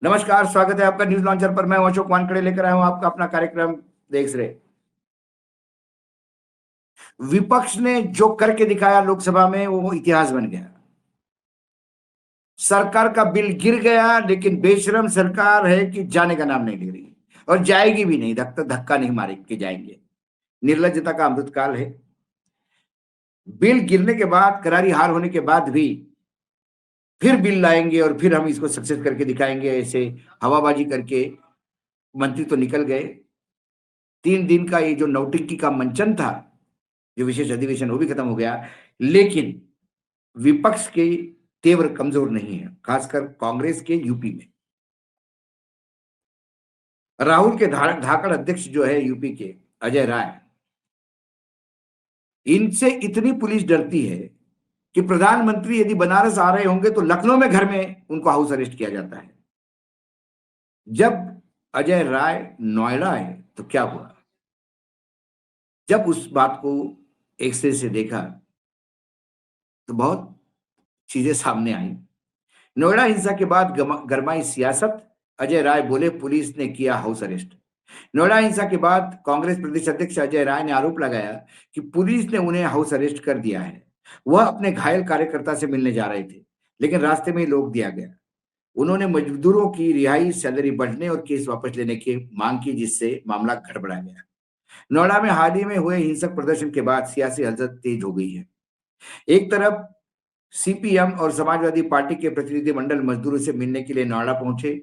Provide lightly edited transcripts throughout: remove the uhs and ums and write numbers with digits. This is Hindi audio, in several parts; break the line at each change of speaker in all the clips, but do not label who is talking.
नमस्कार, स्वागत है आपका न्यूज लॉन्चर पर। मैं अशोक वानखेड़े लेकर आया हूं आपका अपना कार्यक्रम देख रहे। विपक्ष ने जो करके दिखाया लोकसभा में वो इतिहास बन गया। सरकार का बिल गिर गया, लेकिन बेशरम सरकार है कि जाने का नाम नहीं ले रही और जाएगी भी नहीं। धक्का धक्का नहीं मारे के जाएंगे। निर्लज्जता का अमृतकाल है। बिल गिरने के बाद, करारी हार होने के बाद भी फिर बिल लाएंगे और फिर हम इसको सक्सेस करके दिखाएंगे। ऐसे हवाबाजी करके मंत्री तो निकल गए। 3 दिन का ये जो नौटंकी का मंचन था, जो विशेष अधिवेशन, वो भी खत्म हो गया। लेकिन विपक्ष के तेवर कमजोर नहीं है, खासकर कांग्रेस के यूपी में। राहुल के धाकड़ अध्यक्ष जो है यूपी के, अजय राय, इनसे इतनी पुलिस डरती है कि प्रधानमंत्री यदि बनारस आ रहे होंगे तो लखनऊ में घर में उनको हाउस अरेस्ट किया जाता है। जब अजय राय नोएडा आए तो क्या हुआ? जब उस बात को एक्सरे से देखा तो बहुत चीजें सामने आई। नोएडा हिंसा के बाद गरमाई सियासत। अजय राय बोले पुलिस ने किया हाउस अरेस्ट। नोएडा हिंसा के बाद कांग्रेस प्रदेश अध्यक्ष अजय राय ने आरोप लगाया कि पुलिस ने उन्हें हाउस अरेस्ट कर दिया है। वह अपने घायल कार्यकर्ता से मिलने जा रहे थे, लेकिन रास्ते में ही रोक दिया गया। उन्होंने मजदूरों की रिहाई, सैलरी बढ़ने और केस वापस लेने की मांग की, जिससे मामला गड़बड़ा गया। नोएडा में हाल ही में हुए हिंसक प्रदर्शन के बाद सियासी हलचल तेज हो गई है। एक तरफ सीपीएम और समाजवादी पार्टी के प्रतिनिधिमंडल मजदूरों से मिलने के लिए नोएडा पहुंचे,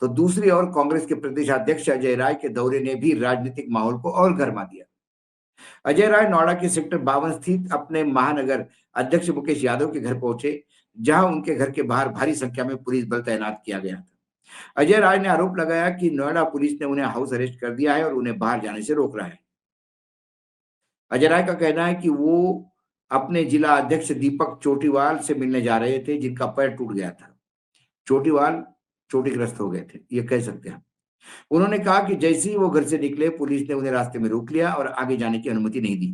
तो दूसरी ओर कांग्रेस के प्रदेशाध्यक्ष अजय राय के दौरे ने भी राजनीतिक माहौल को और गर्मा दिया। अजय राय नोएडा के सेक्टर 52 स्थित अपने महानगर अध्यक्ष मुकेश यादव के घर पहुंचे, जहां उनके घर के बाहर भारी संख्या में पुलिस बल तैनात किया गया था। अजय राय ने आरोप लगाया कि नोएडा पुलिस ने उन्हें हाउस अरेस्ट कर दिया है और उन्हें बाहर जाने से रोक रहा है। अजय राय का कहना है कि वो अपने जिला अध्यक्ष दीपक चोटीवाल से मिलने जा रहे थे, जिनका पैर टूट गया था। चोटीवाल चोटीग्रस्त हो गए थे, ये कह सकते हैं। उन्होंने कहा कि जैसे ही वो घर से निकले, पुलिस ने उन्हें रास्ते में रोक लिया और आगे जाने की अनुमति नहीं दी।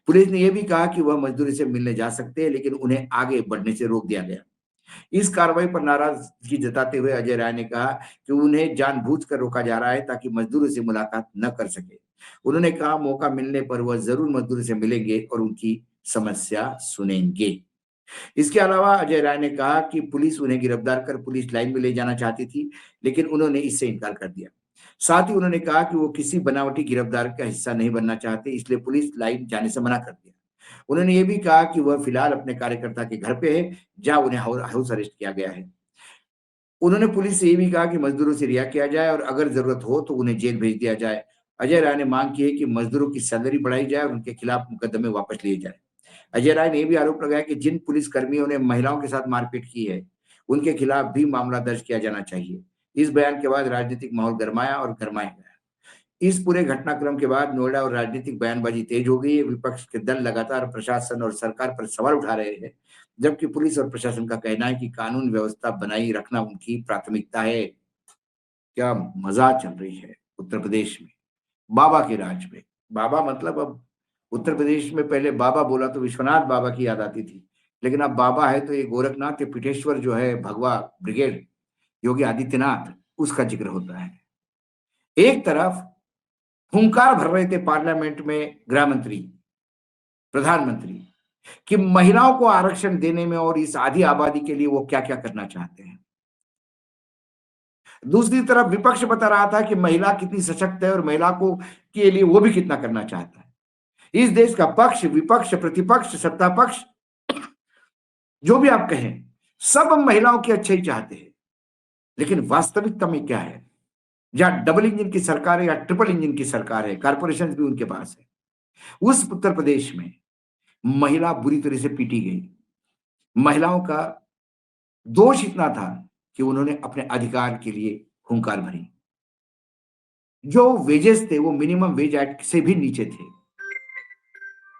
पुलिस ने यह भी कहा कि वह मजदूरी से मिलने जा सकते हैं, लेकिन उन्हें आगे बढ़ने से रोक दिया गया। इस कार्रवाई पर नाराजगी जताते हुए अजय राय ने कहा कि उन्हें जानबूझकर रोका जा रहा है ताकि मजदूरों से मुलाकात न कर सके। उन्होंने कहा मौका मिलने पर वह जरूर मजदूरों से मिलेंगे और उनकी समस्या सुनेंगे। इसके अलावा अजय राय ने कहा कि पुलिस उन्हें गिरफ्तार कर पुलिस लाइन में ले जाना चाहती थी, लेकिन उन्होंने इससे इनकार कर दिया। साथ ही उन्होंने कहा कि वो किसी बनावटी गिरफ्तार का हिस्सा नहीं बनना चाहते, इसलिए पुलिस लाइन जाने से मना कर दिया। उन्होंने ये भी कहा कि वह फिलहाल अपने कार्यकर्ता के घर पे है, जहां उन्हें हाउस अरेस्ट किया गया है। उन्होंने पुलिस से ये भी कहा कि मजदूरों से रिहा किया जाए और अगर जरूरत हो तो उन्हें जेल भेज दिया जाए। अजय राय ने मांग की है कि मजदूरों की सैलरी बढ़ाई जाए और उनके खिलाफ मुकदमे वापस लिए जाए। अजय राय ने यह भी आरोप लगाया कि जिन पुलिस कर्मियों ने महिलाओं के साथ मारपीट की है, उनके खिलाफ भी मामला दर्ज किया जाना चाहिए। इस बयान के बाद राजनीतिक माहौल गरमाया और गरमाया गया। इस पूरे घटनाक्रम के बाद नोएडा और राजनीतिक बयानबाजी तेज हो गई है। विपक्ष के दल लगातार प्रशासन और सरकार पर सवाल उठा रहे हैं, जबकि पुलिस और प्रशासन का कहना है कि कानून व्यवस्था बनाई रखना उनकी प्राथमिकता है। क्या मजा चल रही है उत्तर प्रदेश में, बाबा के राज में। बाबा मतलब अब उत्तर प्रदेश में पहले बाबा बोला तो विश्वनाथ बाबा की याद आती थी, लेकिन अब बाबा है तो ये गोरखनाथ के पीठेश्वर जो है, भगवा ब्रिगेड, योगी आदित्यनाथ, उसका जिक्र होता है। एक तरफ हुंकार भर रहे थे पार्लियामेंट में गृह मंत्री, प्रधानमंत्री, कि महिलाओं को आरक्षण देने में और इस आधी आबादी के लिए वो क्या क्या करना चाहते हैं। दूसरी तरफ विपक्ष बता रहा था कि महिला कितनी सशक्त है और महिला को के लिए वो भी कितना करना चाहता है। इस देश का पक्ष, विपक्ष, प्रतिपक्ष, सत्ता पक्ष, जो भी आप कहें, सब महिलाओं की अच्छाई चाहते हैं। लेकिन वास्तविकता में क्या है? जहां डबल इंजन की सरकार है या ट्रिपल इंजन की सरकार है, कारपोरेशन भी उनके पास है, उस उत्तर प्रदेश में महिला बुरी तरह से पीटी गई। महिलाओं का दोष इतना था कि उन्होंने अपने अधिकार के लिए हुंकार भरी। जो वेजेस थे वो मिनिमम वेज एक्ट से भी नीचे थे।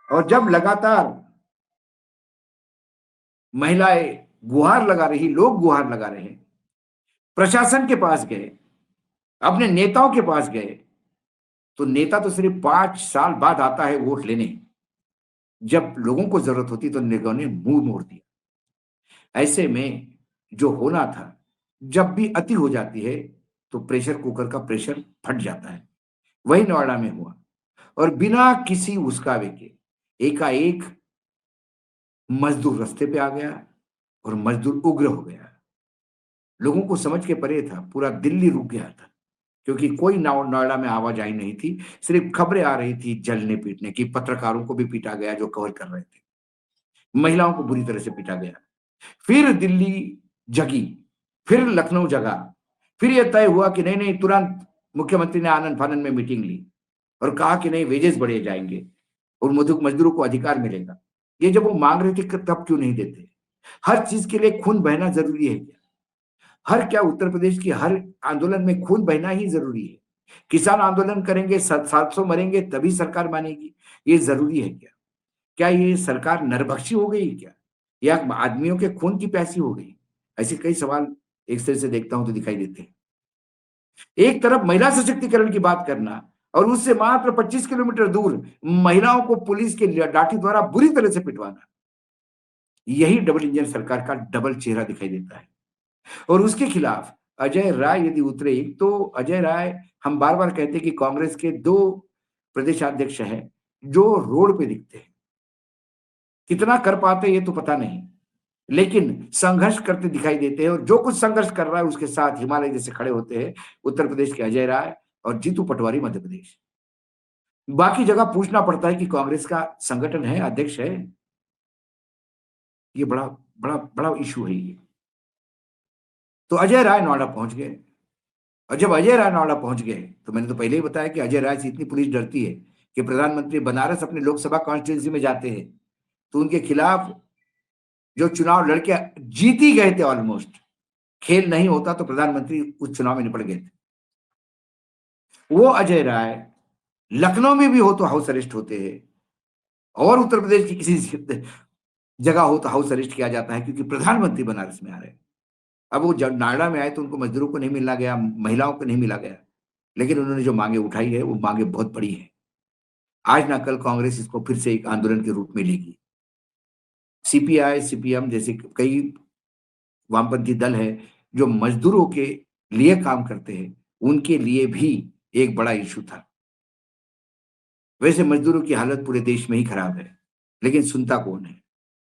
और जब लगातार महिलाएं गुहार लगा रही, लोग गुहार लगा रहे, प्रशासन के पास गए, अपने नेताओं के पास गए, तो नेता तो सिर्फ 5 साल बाद आता है वोट लेने। जब लोगों को जरूरत होती तो नेताओं ने मुंह मोड़ दिया। ऐसे में जो होना था, जब भी अति हो जाती है तो प्रेशर कुकर का प्रेशर फट जाता है। वही नोएडा में हुआ और बिना किसी उस्कावे के एकाएक मजदूर रास्ते पे आ गया और मजदूर उग्र हो गया। लोगों को समझ के परे था, पूरा दिल्ली रुक गया था क्योंकि कोई नोएडा में आवाजाही नहीं थी। सिर्फ खबरें आ रही थी जलने पीटने की, पत्रकारों को भी पीटा गया जो कवर कर रहे थे, महिलाओं को बुरी तरह से पीटा गया। फिर दिल्ली जगी, फिर लखनऊ जगा, फिर यह तय हुआ कि नहीं नहीं, तुरंत मुख्यमंत्री ने आनंद फानंद में मीटिंग ली और कहा कि नहीं, वेजेस बढ़े जाएंगे और मजदूरों को अधिकार मिलेगा। ये जब वो मांग रहे थे तब क्यों नहीं देते? हर चीज के लिए खून बहना जरूरी है क्या? हर क्या उत्तर प्रदेश की हर आंदोलन में खून बहना ही जरूरी है? किसान आंदोलन करेंगे, 700 मरेंगे तभी सरकार मानेगी, ये जरूरी है क्या? क्या ये सरकार नरभक्षी हो गई क्या, या आदमियों के खून की प्यासी हो गई? ऐसे कई सवाल एक तरह से देखता हूं तो दिखाई देते हैं। एक तरफ महिला सशक्तिकरण की बात करना और उससे मात्र 25 किलोमीटर दूर महिलाओं को पुलिस के लाठी द्वारा बुरी तरह से पिटवाना, यही डबल इंजन सरकार का डबल चेहरा दिखाई देता है। और उसके खिलाफ अजय राय यदि उतरे तो अजय राय, हम बार बार कहते हैं कि कांग्रेस के 2 प्रदेशाध्यक्ष हैं जो रोड पे दिखते हैं। कितना कर पाते ये तो पता नहीं, लेकिन संघर्ष करते दिखाई देते हैं और जो कुछ संघर्ष कर रहा है उसके साथ हिमालय जैसे खड़े होते हैं उत्तर प्रदेश के अजय राय और जीतू पटवारी मध्य प्रदेश। बाकी जगह पूछना पड़ता है कि कांग्रेस का संगठन है, अध्यक्ष है। ये बड़ा बड़ा बड़ा इशू है ये। तो अजय राय नोएडा पहुंच गए और जब अजय राय नोएडा पहुंच गए तो मैंने तो पहले ही बताया कि अजय राय से इतनी पुलिस डरती है कि प्रधानमंत्री बनारस अपने लोकसभा कॉन्स्टिट्यूंसी में जाते हैं तो उनके खिलाफ जो चुनाव लड़के जीत ही गए थे, ऑलमोस्ट खेल नहीं होता तो प्रधानमंत्री उस चुनाव में निपट गए थे, वो अजय राय लखनऊ में भी हो तो हाउस अरेस्ट होते हैं और उत्तर प्रदेश की किसी जगह हो तो हाउस अरेस्ट किया जाता है क्योंकि प्रधानमंत्री बनारस में आ रहे हैं। अब वो जब नोएडा में आए तो उनको मजदूरों को नहीं मिलना गया, महिलाओं को नहीं मिला गया, लेकिन उन्होंने जो मांगे उठाई है वो मांगे बहुत बड़ी है। आज ना कल कांग्रेस इसको फिर से एक आंदोलन के रूप में लेगी। सीपीआई, सीपीएम जैसे कई वामपंथी दल है जो मजदूरों के लिए काम करते हैं, उनके लिए भी एक बड़ा इशू था। वैसे मजदूरों की हालत पूरे देश में ही खराब है, लेकिन सुनता कौन है?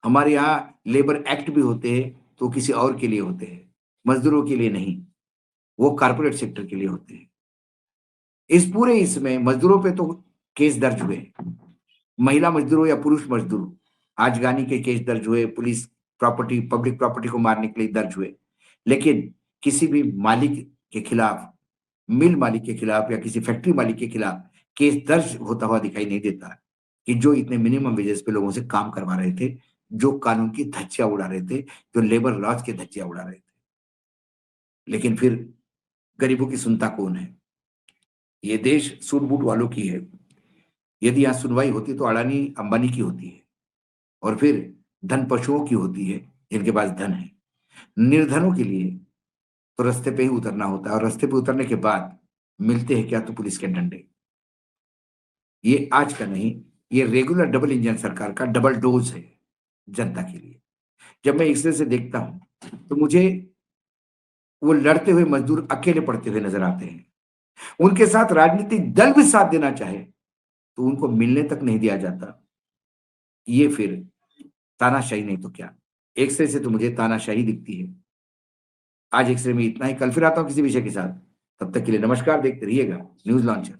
हमारे यहाँ लेबर एक्ट भी होते हैं तो किसी और के लिए होते हैं, मजदूरों के लिए नहीं, वो कारपोरेट सेक्टर के लिए होते हैं। इस पूरे इसमें मजदूरों पे तो केस दर्ज हुए, महिला मजदूरों या पुरुष मजदूर, आजगानी के केस दर्ज हुए, पुलिस प्रॉपर्टी, पब्लिक प्रॉपर्टी को मारने के लिए दर्ज हुए, लेकिन किसी भी मालिक के खिलाफ, मिल मालिक के खिलाफ या किसी फैक्ट्री मालिक के खिलाफ केस दर्ज होता हुआ दिखाई नहीं देता कि जो इतने मिनिमम वेजेस पे लोगों से काम करवा रहे थे, जो कानून की धज्जियां उड़ा रहे थे, जो लेबर लॉज की धज्जियां उड़ा रहे थे। लेकिन फिर गरीबों की सुनता कौन है? ये देश सूट बूट वालों की है। यदि यहाँ सुनवाई होती तो अडानी अंबानी की होती है और फिर धन पशुओं की होती है जिनके पास धन है। निर्धनों के लिए तो रास्ते पे ही उतरना होता है और रास्ते पे उतरने के बाद मिलते हैं क्या? तो पुलिस के डंडे। ये आज का नहीं, ये रेगुलर डबल इंजन सरकार का डबल डोज है जनता के लिए। जब मैं इस तरह से देखता हूं तो मुझे वो लड़ते हुए मजदूर अकेले पड़ते हुए नजर आते हैं। उनके साथ राजनीतिक दल भी साथ देना चाहे तो उनको मिलने तक नहीं दिया जाता। ये फिर तानाशाही नहीं तो क्या? एक्सरे से तो मुझे तानाशाही दिखती है। आज एक्सरे में इतना ही, कल फिर आता हूं किसी विषय के साथ। तब तक के लिए नमस्कार, देखते रहिएगा न्यूज लॉन्चर।